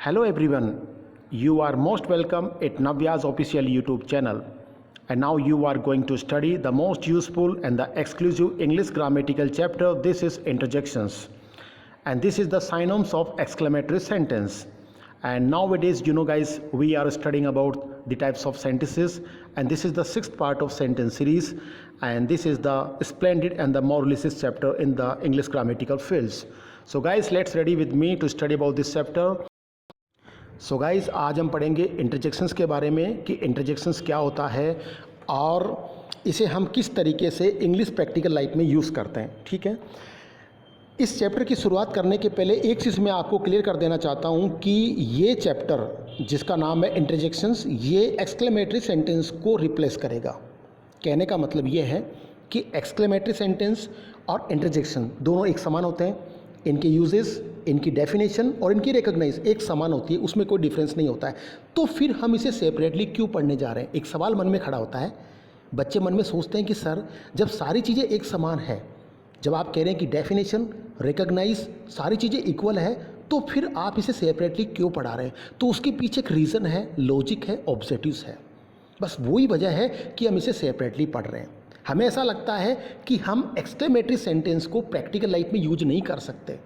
Hello everyone, you are most welcome at Navya's official YouTube channel, and now you are going to study the most useful and the exclusive English grammatical chapter. This is interjections, and this is the synonyms of exclamatory sentence. And nowadays, guys, we are studying about the types of sentences, and this is the sixth part of sentence series, and this is the splendid and the moralistic chapter in the English grammatical fields. So guys, let's ready with me to study about this chapter. So guys, आज हम पढ़ेंगे interjections के बारे में कि interjections क्या होता है और इसे हम किस तरीके से इंग्लिश प्रैक्टिकल लाइफ में यूज़ करते हैं। ठीक है, इस चैप्टर की शुरुआत करने के पहले एक चीज़ मैं आपको क्लियर कर देना चाहता हूं कि ये चैप्टर जिसका नाम है इंटरजेक्शंस, ये एक्सक्लेमेटरी सेंटेंस को रिप्लेस करेगा। कहने का मतलब ये है कि एक्सक्लेमेटरी सेंटेंस और इंटरजेक्शन दोनों एक समान होते हैं। इनके यूजेस, इनकी डेफिनेशन और इनकी रिकॉग्नाइज एक समान होती है, उसमें कोई डिफरेंस नहीं होता है। तो फिर हम इसे सेपरेटली क्यों पढ़ने जा रहे हैं? एक सवाल मन में खड़ा होता है, बच्चे मन में सोचते हैं कि सर, जब सारी चीज़ें एक समान है, जब आप कह रहे हैं कि डेफिनेशन, रिकॉग्नाइज सारी चीज़ें इक्वल है, तो फिर आप इसे सेपरेटली क्यों पढ़ा रहे हैं? तो उसके पीछे एक रीज़न है, लॉजिक है, ऑब्जेक्टिव्स है। बस वही वजह है कि हम इसे सेपरेटली पढ़ रहे हैं। हमें ऐसा लगता है कि हम एक्सक्लेमेटरी सेंटेंस को प्रैक्टिकल लाइफ में यूज नहीं कर सकते।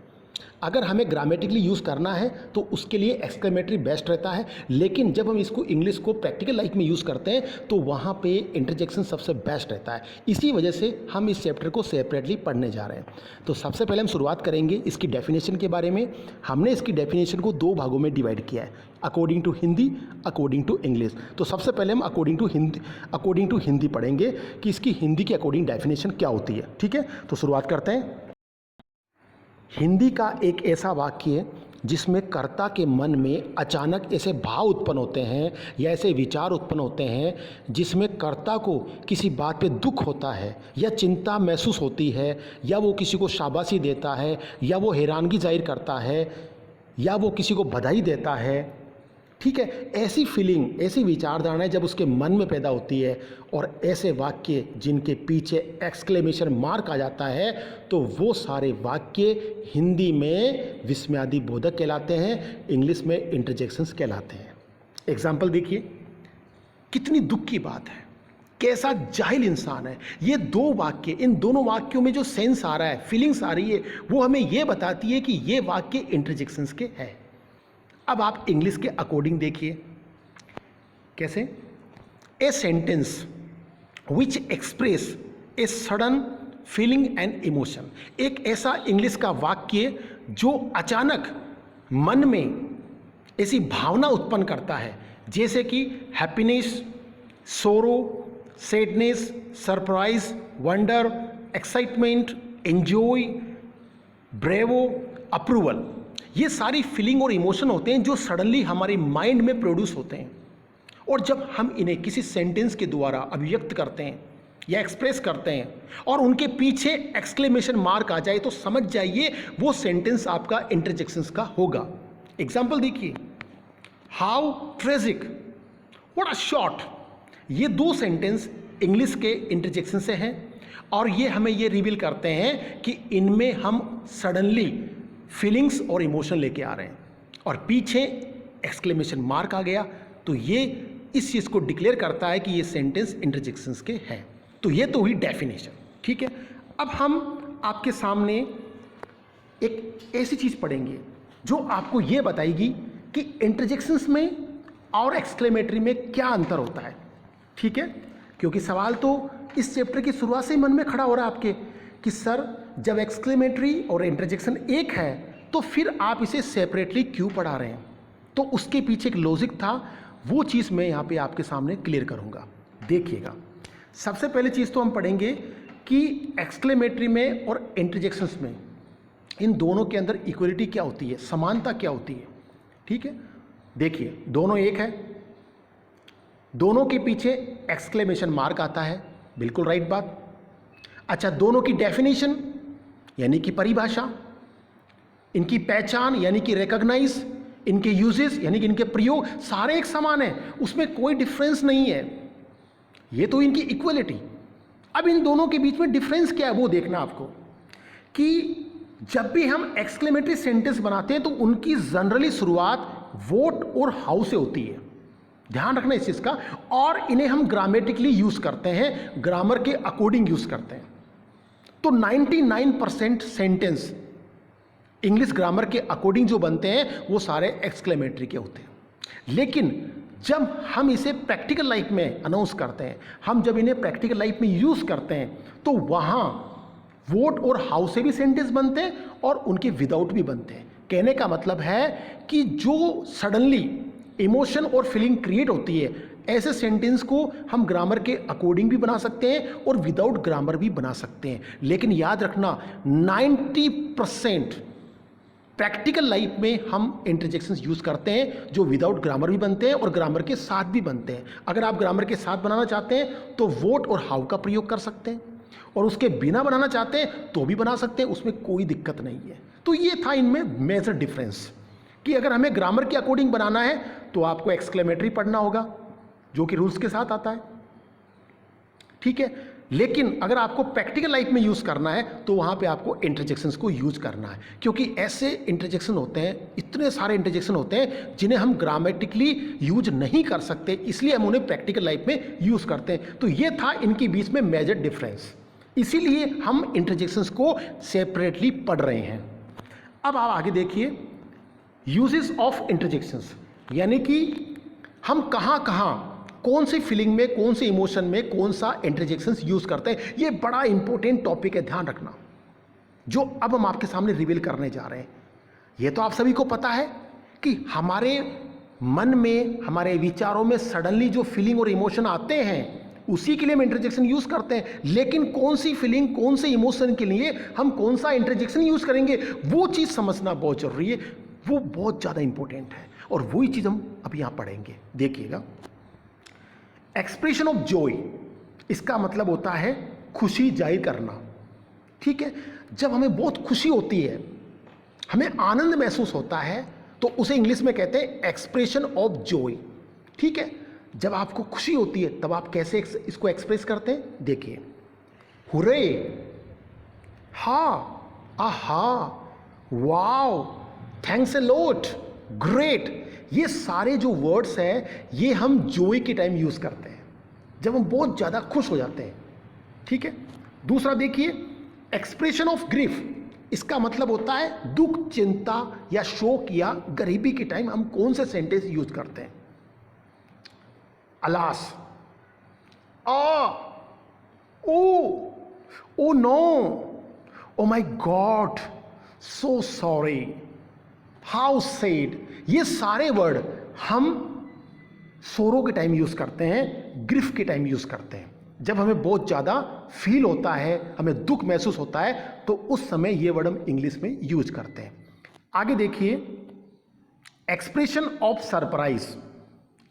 अगर हमें ग्रामेटिकली यूज़ करना है तो उसके लिए एक्सक्लेमेटरी बेस्ट रहता है, लेकिन जब हम इसको इंग्लिश को प्रैक्टिकल लाइफ में यूज़ करते हैं तो वहाँ पे इंटरजेक्शन सबसे बेस्ट रहता है। इसी वजह से हम इस चैप्टर को सेपरेटली पढ़ने जा रहे हैं। तो सबसे पहले हम शुरुआत करेंगे इसकी डेफिनेशन के बारे में। हमने इसकी डेफिनेशन को दो भागों में डिवाइड किया है, according to Hindi, according to English. तो सबसे पहले हम अकॉर्डिंग टू हिंदी पढ़ेंगे कि इसकी हिंदी के अकॉर्डिंग डेफिनेशन क्या होती है। ठीक है, तो शुरुआत करते हैं। हिंदी का एक ऐसा वाक्य जिसमें कर्ता के मन में अचानक ऐसे भाव उत्पन्न होते हैं या ऐसे विचार उत्पन्न होते हैं जिसमें कर्ता को किसी बात पे दुख होता है या चिंता महसूस होती है, या वो किसी को शाबाशी देता है, या वो हैरानगी जाहिर करता है, या वो किसी को बधाई देता है। ठीक है, ऐसी फीलिंग, ऐसी विचारधाराएं जब उसके मन में पैदा होती है और ऐसे वाक्य जिनके पीछे एक्सक्लेमेशन मार्क आ जाता है, तो वो सारे वाक्य हिंदी में विस्मयादि बोधक कहलाते हैं, इंग्लिश में इंटरजेक्शंस कहलाते हैं। एग्जाम्पल देखिए, कितनी दुख की बात है, कैसा जाहिल इंसान है। ये दो वाक्य, इन दोनों वाक्यों में जो सेंस आ रहा है, फीलिंग्स आ रही है, वो हमें ये बताती है कि ये वाक्य इंटरजेक्शंस के हैं। अब आप इंग्लिश के अकॉर्डिंग देखिए कैसे। A sentence which express a sudden feeling and emotion, एक ऐसा इंग्लिश का वाक्य जो अचानक मन में ऐसी भावना उत्पन्न करता है, जैसे कि happiness, sorrow, sadness, surprise, wonder, excitement, enjoy, bravo, approval. ये सारी फीलिंग और इमोशन होते हैं जो सडनली हमारे माइंड में प्रोड्यूस होते हैं, और जब हम इन्हें किसी सेंटेंस के द्वारा अभिव्यक्त करते हैं या एक्सप्रेस करते हैं और उनके पीछे एक्सक्लेमेशन मार्क आ जाए, तो समझ जाइए वो सेंटेंस आपका इंटरजेक्शंस का होगा। एग्जाम्पल देखिए, how tragic, what a shot. ये दो सेंटेंस इंग्लिश के इंटरजेक्शन से हैं, और ये हमें ये रिवील करते हैं कि इनमें हम सडनली फीलिंग्स और इमोशन लेके आ रहे हैं और पीछे एक्सक्लेमेशन मार्क आ गया, तो ये इस चीज़ को डिक्लेयर करता है कि ये सेंटेंस इंटरजेक्शंस के हैं। तो ये तो हुई डेफिनेशन। ठीक है, अब हम आपके सामने एक ऐसी चीज़ पढ़ेंगे जो आपको ये बताएगी कि इंटरजेक्शंस में और एक्सक्लेमेटरी में क्या अंतर होता है। ठीक है, क्योंकि सवाल तो इस चैप्टर की शुरुआत से ही मन में खड़ा हो रहा है आपके कि सर, जब एक्सक्लेमेटरी और इंटरजेक्शन एक है तो फिर आप इसे सेपरेटली क्यों पढ़ा रहे हैं? तो उसके पीछे एक लॉजिक था, वो चीज़ मैं यहाँ पे आपके सामने क्लियर करूँगा। देखिएगा, सबसे पहले चीज़ तो हम पढ़ेंगे कि एक्सक्लेमेटरी में और इंटरजेक्शंस में इन दोनों के अंदर इक्वलिटी क्या होती है, समानता क्या होती है। ठीक है, देखिए, दोनों एक है, दोनों के पीछे एक्सक्लेमेशन मार्क आता है, बिल्कुल राइट बात। अच्छा, दोनों की डेफिनेशन यानी कि परिभाषा, इनकी पहचान यानी कि रिकॉग्नाइज, इनके यूजेस यानी कि इनके प्रयोग, सारे एक समान है, उसमें कोई डिफरेंस नहीं है। ये तो इनकी इक्वलिटी। अब इन दोनों के बीच में डिफरेंस क्या है वो देखना आपको, कि जब भी हम एक्सक्लेमेटरी सेंटेंस बनाते हैं तो उनकी जनरली शुरुआत वोट और हाउ से होती है, ध्यान रखना इस चीज़ का। और इन्हें हम ग्रामेटिकली यूज़ करते हैं, ग्रामर के अकॉर्डिंग यूज़ करते हैं। तो 99% सेंटेंस इंग्लिश ग्रामर के अकॉर्डिंग जो बनते हैं वो सारे एक्सक्लेमेटरी के होते हैं। लेकिन जब हम इसे प्रैक्टिकल लाइफ में अनाउंस करते हैं, हम जब इन्हें प्रैक्टिकल लाइफ में यूज़ करते हैं, तो वहाँ वोट और हाउ से भी सेंटेंस बनते हैं और उनके विदाउट भी बनते हैं। कहने का मतलब है कि जो सडनली इमोशन और फीलिंग क्रिएट होती है, ऐसे सेंटेंस को हम ग्रामर के अकॉर्डिंग भी बना सकते हैं और विदाउट ग्रामर भी बना सकते हैं। लेकिन याद रखना 90% प्रैक्टिकल लाइफ में हम इंटरजेक्शंस यूज़ करते हैं जो विदाउट ग्रामर भी बनते हैं और ग्रामर के साथ भी बनते हैं। अगर आप ग्रामर के साथ बनाना चाहते हैं तो वोट और हाउ का प्रयोग कर सकते हैं, और उसके बिना बनाना चाहते हैं तो भी बना सकते हैं, उसमें कोई दिक्कत नहीं है। तो ये था इनमें मेजर डिफरेंस कि अगर हमें ग्रामर के अकॉर्डिंग बनाना है तो आपको एक्सक्लेमेटरी पढ़ना होगा जो कि रूल्स के साथ आता है, ठीक है। लेकिन अगर आपको प्रैक्टिकल लाइफ में यूज़ करना है तो वहाँ पे आपको इंटरजेक्शंस को यूज करना है, क्योंकि ऐसे इंटरजेक्शन होते हैं, इतने सारे इंटरजेक्शन होते हैं जिन्हें हम ग्रामेटिकली यूज नहीं कर सकते, इसलिए हम उन्हें प्रैक्टिकल लाइफ में यूज़ करते हैं। तो ये था इनके बीच में मेजर डिफरेंस, इसीलिए हम इंटरजेक्शंस को सेपरेटली पढ़ रहे हैं। अब आप आगे देखिए, यूजेस ऑफ इंटरजेक्शंस, यानी कि हम कहाँ कहाँ कौन सी फीलिंग में, कौन से इमोशन में कौन सा इंटरजेक्शंस यूज करते हैं। ये बड़ा इंपॉर्टेंट टॉपिक है, ध्यान रखना, जो अब हम आपके सामने रिवील करने जा रहे हैं। ये तो आप सभी को पता है कि हमारे मन में, हमारे विचारों में सडनली जो फीलिंग और इमोशन आते हैं उसी के लिए हम इंटरजेक्शन यूज करते हैं। लेकिन कौन सी फीलिंग, कौन से इमोशन के लिए हम कौन सा इंटरजेक्शन यूज करेंगे, वो चीज़ समझना बहुत जरूरी है, वो बहुत ज़्यादा इंपॉर्टेंट है, और वही चीज़ हम अब यहाँ पढ़ेंगे। देखिएगा, एक्सप्रेशन ऑफ जॉय, इसका मतलब होता है खुशी जाहिर करना, ठीक है। जब हमें बहुत खुशी होती है, हमें आनंद महसूस होता है, तो उसे इंग्लिश में कहते हैं एक्सप्रेशन ऑफ जॉय, ठीक है। जब आपको खुशी होती है तब आप कैसे इसको एक्सप्रेस करते हैं, देखिए, हुरे, हा, आहा, wow, thanks a lot, great, ये सारे जो वर्ड्स हैं ये हम जॉय के टाइम यूज करते हैं जब हम बहुत ज़्यादा खुश हो जाते हैं, ठीक है। दूसरा देखिए, एक्सप्रेशन ऑफ ग्रीफ, इसका मतलब होता है दुख, चिंता या शोक या गरीबी के टाइम हम कौन से सेंटेंस यूज करते हैं। Alas, oh no, oh my God, so sorry, how sad, ये सारे वर्ड हम सोरो के टाइम यूज करते हैं, ग्रिफ के टाइम यूज करते हैं। जब हमें बहुत ज़्यादा फील होता है, हमें दुख महसूस होता है, तो उस समय ये वर्ड हम इंग्लिश में यूज करते हैं। आगे देखिए, एक्सप्रेशन ऑफ सरप्राइज,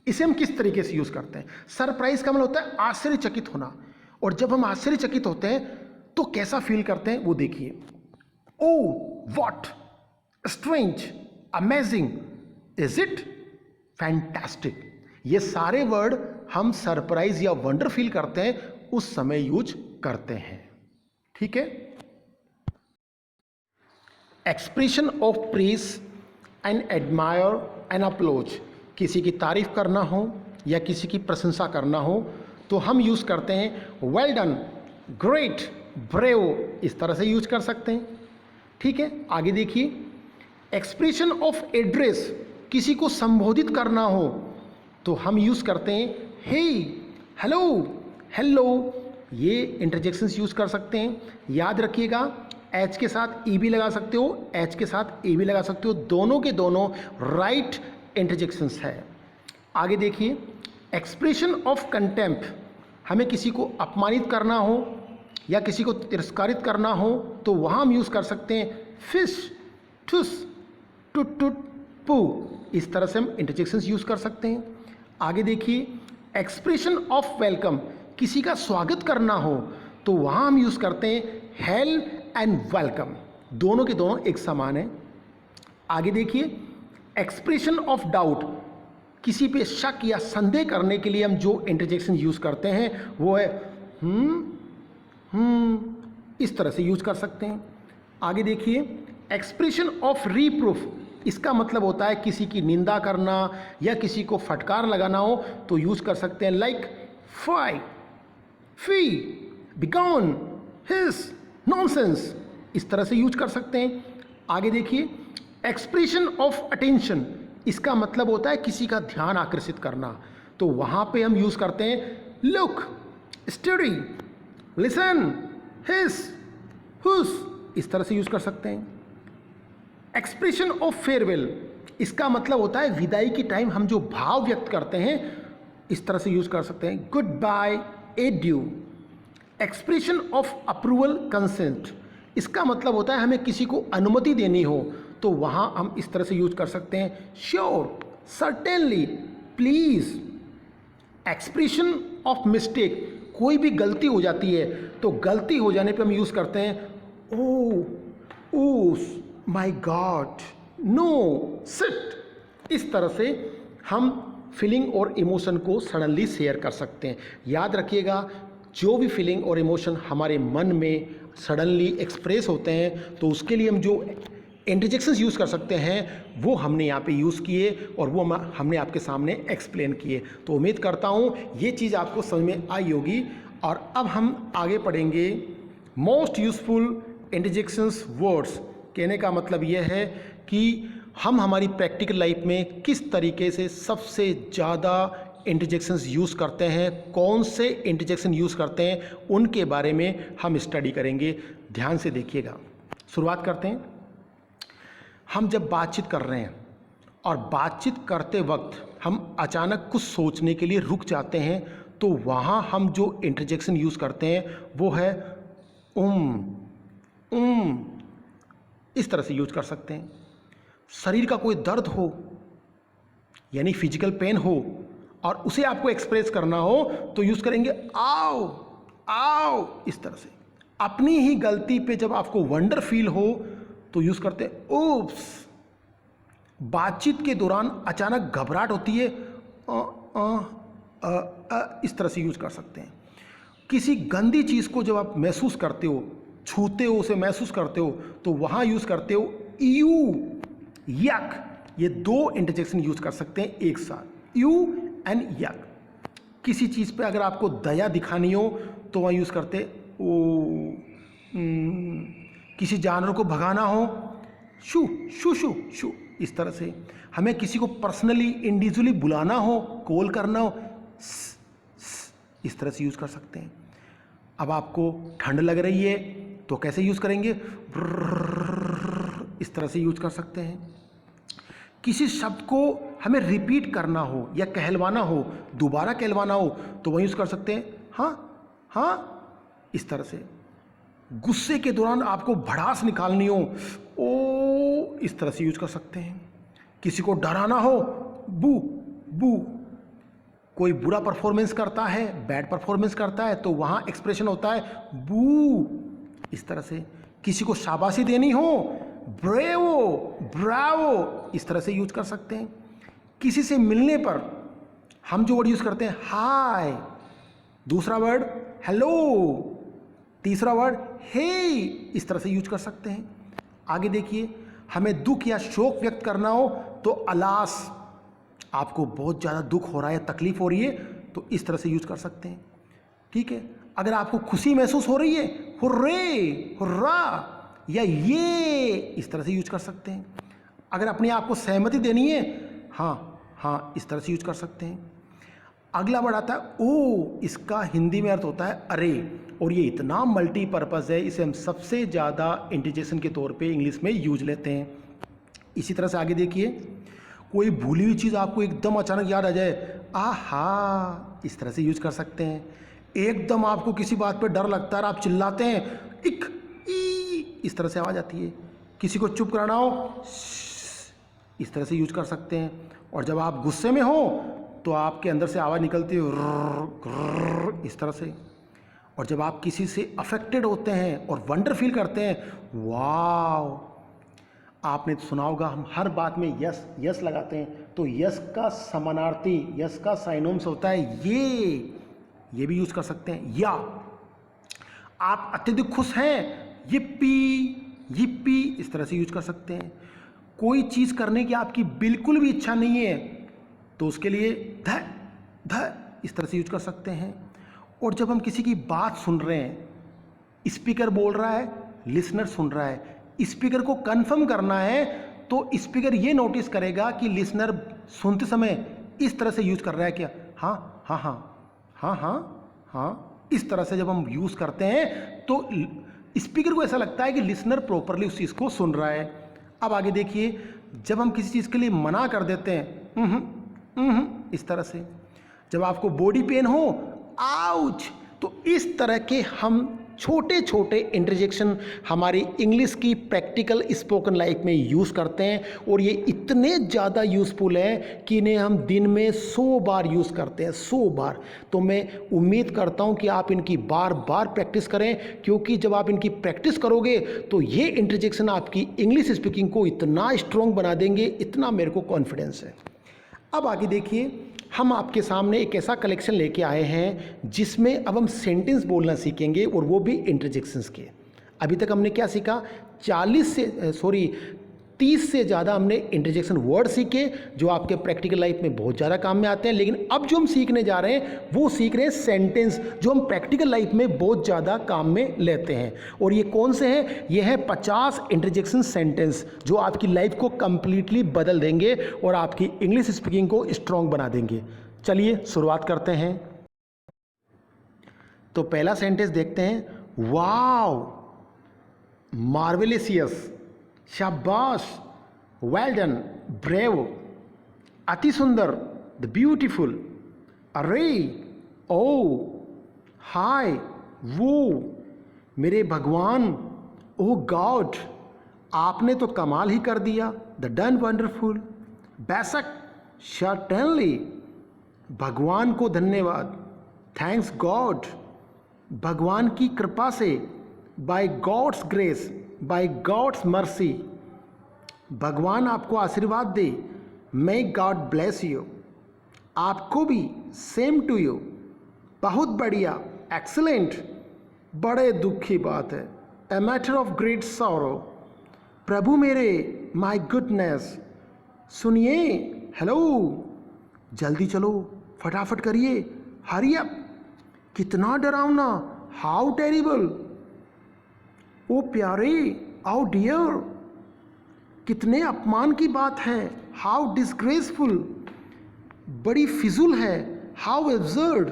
इसे हम किस तरीके से यूज करते हैं। सरप्राइज का मतलब होता है आश्चर्यचकित होना, और जब हम आश्चर्यचकित होते हैं तो कैसा फील करते हैं वो देखिए। Oh what, strange, amazing, is it, fantastic, ये सारे वर्ड हम सरप्राइज या वंडर फील करते हैं उस समय यूज करते हैं, ठीक है। Expression of praise and admire and applause, किसी की तारीफ करना हो या किसी की प्रशंसा करना हो तो हम यूज करते हैं वेल डन, ग्रेट, ब्रेव, इस तरह से यूज कर सकते हैं, ठीक है। आगे देखिए, एक्सप्रेशन ऑफ एड्रेस, किसी को संबोधित करना हो तो हम यूज करते हैं हे, हेलो, हेलो, ये इंटरजेक्शंस यूज कर सकते हैं। याद रखिएगा, एच के साथ ई भी लगा सकते हो, एच के साथ ए भी लगा सकते हो, दोनों के दोनों राइट इंटरजेक्शंस है। आगे देखिए, एक्सप्रेशन ऑफ कंटेम्प्ट, हमें किसी को अपमानित करना हो या किसी को तिरस्कारित करना हो तो वहाँ हम यूज कर सकते हैं फिश, ठुस, टुट टुट, पू, इस तरह से हम इंटरजेक्शंस यूज कर सकते हैं। आगे देखिए, एक्सप्रेशन ऑफ वेलकम, किसी का स्वागत करना हो तो वहाँ हम यूज करते हैं हेल एंड वेलकम, दोनों के दोनों एक समान है। आगे देखिए, एक्सप्रेशन ऑफ डाउट, किसी पे शक या संदेह करने के लिए हम जो इंटरजेक्शन यूज करते हैं वो है इस तरह से यूज कर सकते हैं। आगे देखिए, एक्सप्रेशन ऑफ रीप्रूफ, इसका मतलब होता है किसी की निंदा करना या किसी को फटकार लगाना हो तो यूज़ कर सकते हैं, लाइक फाई, फी, बिगॉन, हिस, नॉनसेंस, इस तरह से यूज कर सकते हैं। आगे देखिए, एक्सप्रेशन ऑफ अटेंशन, इसका मतलब होता है किसी का ध्यान आकर्षित करना, तो वहां पे हम यूज करते हैं लुक, स्टडी, लिसन, हिस, हुस, इस तरह से यूज कर सकते हैं। एक्सप्रेशन ऑफ फेयरवेल, इसका मतलब होता है विदाई की टाइम हम जो भाव व्यक्त करते हैं, इस तरह से यूज कर सकते हैं, good bye, adieu. Expression of approval, consent, इसका मतलब होता है हमें किसी को अनुमति देनी हो तो वहां हम इस तरह से यूज कर सकते हैं, sure, certainly, please. Expression of mistake, कोई भी गलती हो जाती है तो गलती हो जाने पे हम यूज करते हैं, oh my God, no, sit. इस तरह से हम फीलिंग और इमोशन को सडनली शेयर कर सकते हैं। याद रखिएगा, जो भी फीलिंग और इमोशन हमारे मन में सडनली एक्सप्रेस होते हैं तो उसके लिए हम जो इंटरजेक्शंस यूज़ कर सकते हैं वो हमने यहाँ पे यूज़ किए और वो हमने आपके सामने एक्सप्लेन किए। तो उम्मीद करता हूँ ये चीज़ आपको समझ में आई होगी। और अब हम आगे पढ़ेंगे मोस्ट यूज़फुल इंटरजेक्शंस वर्ड्स। कहने का मतलब यह है कि हम हमारी प्रैक्टिकल लाइफ में किस तरीके से सबसे ज़्यादा इंटरजेक्शंस यूज़ करते हैं, कौन से इंटरजेक्शन यूज़ करते हैं, उनके बारे में हम स्टडी करेंगे। ध्यान से देखिएगा। शुरुआत करते हैं। हम जब बातचीत कर रहे हैं और बातचीत करते वक्त हम अचानक कुछ सोचने के लिए रुक जाते हैं तो वहाँ हम जो इंटरजेक्शन यूज़ करते हैं वो है इस तरह से यूज कर सकते हैं। शरीर का कोई दर्द हो यानी फिजिकल पेन हो और उसे आपको एक्सप्रेस करना हो तो यूज करेंगे आओ आओ, इस तरह से। अपनी ही गलती पे जब आपको वंडर फील हो तो यूज करते हैं ओप्स। बातचीत के दौरान अचानक घबराहट होती है, इस तरह से यूज कर सकते हैं। किसी गंदी चीज को जब आप महसूस करते हो, छूते हो, उसे महसूस करते हो तो वहां यूज करते हो यू, यक। ये दो इंटरजेक्शन यूज कर सकते हैं एक साथ, यू एंड यक। किसी चीज पे अगर आपको दया दिखानी हो तो वहां यूज करते ओ। किसी जानवर को भगाना हो, शू शू शू शू, इस तरह से। हमें किसी को पर्सनली इंडिविजुअली बुलाना हो, कॉल करना हो, इस तरह से यूज कर सकते हैं। अब आपको ठंड लग रही है तो कैसे यूज करेंगे, इस तरह से यूज कर सकते हैं। किसी शब्द को हमें रिपीट करना हो या कहलवाना हो, दोबारा कहलवाना हो तो वही यूज कर सकते हैं, हाँ हाँ, इस तरह से। गुस्से के दौरान आपको भड़ास निकालनी हो, ओ, इस तरह से यूज कर सकते हैं। किसी को डराना हो, बू बू। कोई बुरा परफॉर्मेंस करता है, बैड परफॉर्मेंस करता है तो वहां एक्सप्रेशन होता है बू, इस तरह से। किसी को शाबाशी देनी हो, ब्रेवो ब्रावो, इस तरह से यूज कर सकते हैं। किसी से मिलने पर हम जो वर्ड यूज करते हैं हाय, दूसरा वर्ड हेलो, तीसरा वर्ड हे, इस तरह से यूज कर सकते हैं। आगे देखिए, हमें दुख या शोक व्यक्त करना हो तो अलास, आपको बहुत ज़्यादा दुख हो रहा है, तकलीफ हो रही है तो इस तरह से यूज कर सकते हैं। ठीक है। अगर आपको खुशी महसूस हो रही है, हुर्रे, हुर्रा या ये, इस तरह से यूज कर सकते हैं। अगर अपने आप को सहमति देनी है, हाँ हाँ, इस तरह से यूज कर सकते हैं। अगला वर्ड आता है ओ, इसका हिंदी में अर्थ होता है अरे, और ये इतना मल्टीपर्पज़ है, इसे हम सबसे ज़्यादा इंटरजेक्शन के तौर पे इंग्लिश में यूज लेते हैं। इसी तरह से आगे देखिए, कोई भूली हुई चीज़ आपको एकदम अचानक याद आ जाए, आहा, इस तरह से यूज कर सकते हैं। एकदम आपको किसी बात पे डर लगता है और आप चिल्लाते हैं, इक ई, इस तरह से आवाज़ आती है। किसी को चुप कराना हो, इस तरह से यूज कर सकते हैं। और जब आप गुस्से में हो तो आपके अंदर से आवाज़ निकलती है, इस तरह से। और जब आप किसी से अफेक्टेड होते हैं और वंडर फील करते हैं, वाव, आपने सुना होगा हम हर बात में यस यस लगाते हैं, तो यस का समानार्थी, यस का साइनोम्स होता है ये भी यूज कर सकते हैं। या आप अत्यधिक खुश हैं, yippee, इस तरह से यूज कर सकते हैं। कोई चीज़ करने की आपकी बिल्कुल भी इच्छा नहीं है तो उसके लिए ध ध इस तरह से यूज कर सकते हैं। और जब हम किसी की बात सुन रहे हैं, स्पीकर बोल रहा है, लिसनर सुन रहा है, स्पीकर को कंफर्म करना है तो स्पीकर ये नोटिस करेगा कि लिसनर सुनते समय इस तरह से यूज कर रहा है क्या, हाँ हाँ हाँ हाँ हाँ हाँ, इस तरह से जब हम यूज़ करते हैं तो स्पीकर को ऐसा लगता है कि लिसनर प्रॉपरली उस चीज़ को सुन रहा है। अब आगे देखिए, जब हम किसी चीज़ के लिए मना कर देते हैं, इस तरह से, जब आपको बॉडी पेन हो, आउच, तो इस तरह के हम छोटे छोटे इंटरजेक्शन हमारी इंग्लिश की प्रैक्टिकल स्पोकन लाइफ में यूज़ करते हैं और ये इतने ज़्यादा यूज़फुल हैं कि इन्हें हम दिन में 100 बार यूज़ करते हैं, 100 बार। तो मैं उम्मीद करता हूँ कि आप इनकी बार बार प्रैक्टिस करें, क्योंकि जब आप इनकी प्रैक्टिस करोगे तो ये इंटरजेक्शन आपकी इंग्लिश स्पीकिंग को इतना स्ट्रॉन्ग बना देंगे, इतना मेरे को कॉन्फिडेंस है। अब आगे देखिए, हम आपके सामने एक ऐसा कलेक्शन लेके आए हैं जिसमें अब हम सेंटेंस बोलना सीखेंगे और वो भी इंटरजेक्शंस के। अभी तक हमने क्या सीखा, 30 से ज़्यादा हमने इंटरजेक्शन वर्ड सीखे जो आपके प्रैक्टिकल लाइफ में बहुत ज़्यादा काम में आते हैं। लेकिन अब जो हम सीखने जा रहे हैं वो सीख रहे हैं सेंटेंस जो हम प्रैक्टिकल लाइफ में बहुत ज़्यादा काम में लेते हैं। और ये कौन से हैं, ये है 50 इंटरजेक्शन सेंटेंस जो आपकी लाइफ को कंप्लीटली बदल देंगे और आपकी इंग्लिश स्पीकिंग को स्ट्रॉन्ग बना देंगे। चलिए शुरुआत करते हैं। तो पहला सेंटेंस देखते हैं, वाव, मार्वेलियस, शाबाश, वेल डन, ब्रेव, अति सुंदर, द ब्यूटीफुल, अरे, ओ, हाय, वो, मेरे भगवान, ओ गॉड, आपने तो कमाल ही कर दिया, द डन वंडरफुल, बेशक, सर्टेनली, भगवान को धन्यवाद, थैंक्स गॉड, भगवान की कृपा से, by God's grace, by God's mercy, भगवान आपको आशीर्वाद दे, मे गॉड ब्लेस यू, आपको भी, सेम टू यू, बहुत बढ़िया, एक्सीलेंट, बड़े दुख की बात है, a matter of great sorrow, प्रभु मेरे, माय गुडनेस, सुनिए, हेलो, जल्दी चलो, फटाफट करिए, हरी अप, कितना डरावना, हाउ टेरिबल, ओ प्यारे, आओ डियर, कितने अपमान की बात है, हाउ डिस्ग्रेसफुल, बड़ी फिजूल है, हाउ एब्सर्ड,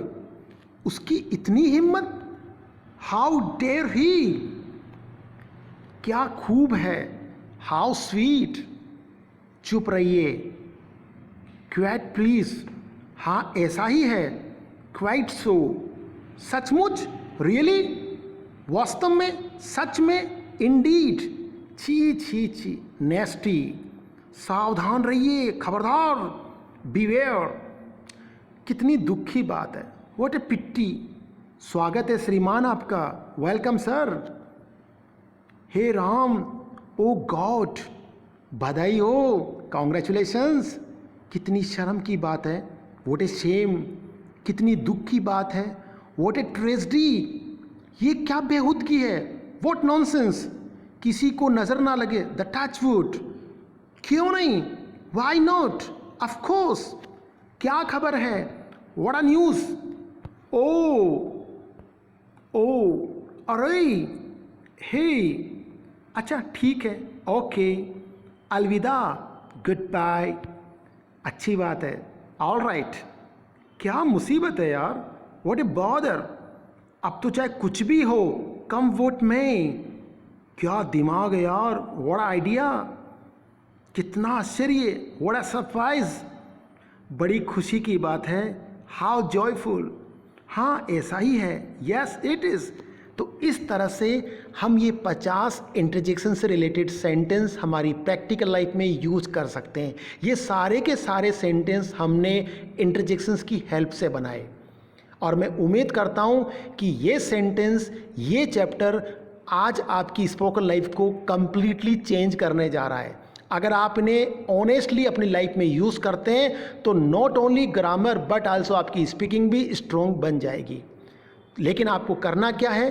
उसकी इतनी हिम्मत, हाउ डेयर ही, क्या खूब है, हाउ स्वीट, चुप रहिए, क्वाइट प्लीज, हाँ ऐसा ही है, क्वाइट सो, सचमुच, रियली, वास्तव में, सच में, इंडीड, छी छी छी, नेस्टी, सावधान रहिए, खबरदार, बीवेयर, कितनी दुख की बात है, व्हाट ए पिट्टी, स्वागत है श्रीमान आपका, वेलकम सर, हे राम, ओ गॉड, बधाई हो, कॉन्ग्रेचुलेशंस, कितनी शर्म की बात है, व्हाट ए शेम, कितनी दुख की बात है, व्हाट ए ट्रेजेडी, ये क्या बेहूदगी है, व्हाट नॉनसेंस, किसी को नजर ना लगे, द टच वुड, क्यों नहीं, वाई नॉट, ऑफ कोर्स, क्या खबर है, व्हाट अ न्यूज, ओ, अरे, हे, अच्छा ठीक है, ओके, अलविदा, गुड बाय, अच्छी बात है, ऑल राइट, क्या मुसीबत है यार, व्हाट ए बॉदर, अब तो चाहे कुछ भी हो, कम वोट में, क्या दिमाग है यार, व्हाट आइडिया, कितना आश्चर्य, व्हाट अ सरप्राइज, बड़ी खुशी की बात है, हाउ जॉयफुल, हाँ ऐसा ही है, यस इट इज़। तो इस तरह से हम ये 50 इंटरजेक्शन से रिलेटेड सेंटेंस हमारी प्रैक्टिकल लाइफ में यूज़ कर सकते हैं। ये सारे के सारे सेंटेंस हमने इंटरजेक्शंस की हेल्प से बनाए और मैं उम्मीद करता हूँ कि ये सेंटेंस, ये चैप्टर आज आपकी स्पोकन लाइफ को कम्प्लीटली चेंज करने जा रहा है। अगर आप इन्हें ऑनेस्टली अपनी लाइफ में यूज़ करते हैं तो not only grammar but also आपकी स्पीकिंग भी स्ट्रॉन्ग बन जाएगी। लेकिन आपको करना क्या है,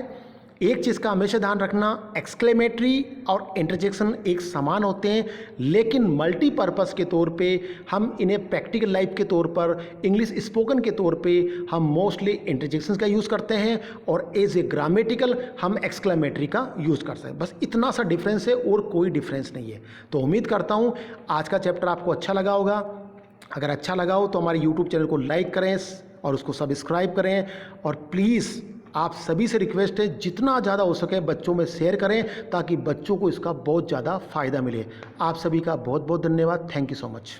एक चीज़ का हमेशा ध्यान रखना, एक्सक्लेमेटरी और इंटरजेक्शन एक समान होते हैं, लेकिन मल्टीपर्पज़ के तौर पे हम इन्हें प्रैक्टिकल लाइफ के तौर पर, इंग्लिश स्पोकन के तौर पे हम मोस्टली इंटरजेक्शंस का यूज़ करते हैं और एज ए ग्रामेटिकल हम एक्सक्लेमेटरी का यूज़ कर सकते हैं। बस इतना सा डिफरेंस है और कोई डिफरेंस नहीं है। तो उम्मीद करता हूँ आज का चैप्टर आपको अच्छा लगा होगा। अगर अच्छा लगा हो तो हमारे यूट्यूब चैनल को लाइक करें और उसको सब्सक्राइब करें, और प्लीज़ आप सभी से रिक्वेस्ट है जितना ज़्यादा हो सके बच्चों में शेयर करें ताकि बच्चों को इसका बहुत ज़्यादा फ़ायदा मिले। आप सभी का बहुत बहुत धन्यवाद। Thank you so much.